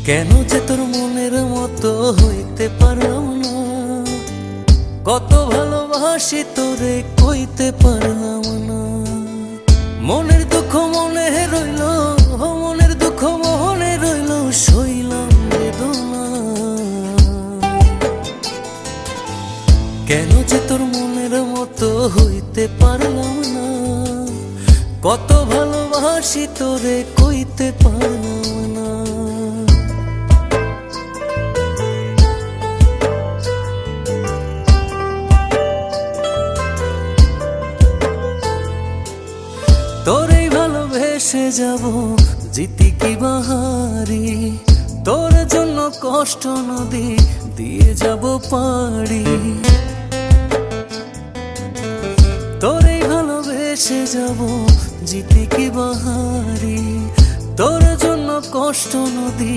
কেন যে তোর মনের মতো হইতে পারলাম না, কত ভালোবাসি তোরে কইতে পারলাম না। মনের দুঃখ মনে রইল, মনের দুঃখ মনে রইল, সইলাম বেদনা। কেন যে তোর মনের মতো হইতে পারলাম না, কত ভালোবাসি তোরে কইতে পারলাম না। তোরেই ভালোবেসে যাব জিতি কি বাহারি, তোর জন্য কষ্ট নদী দিয়ে যাব পাড়ি। তোরেই ভালোবেসে যাব জিতি কি বাহারি, তোর জন্য কষ্ট নদী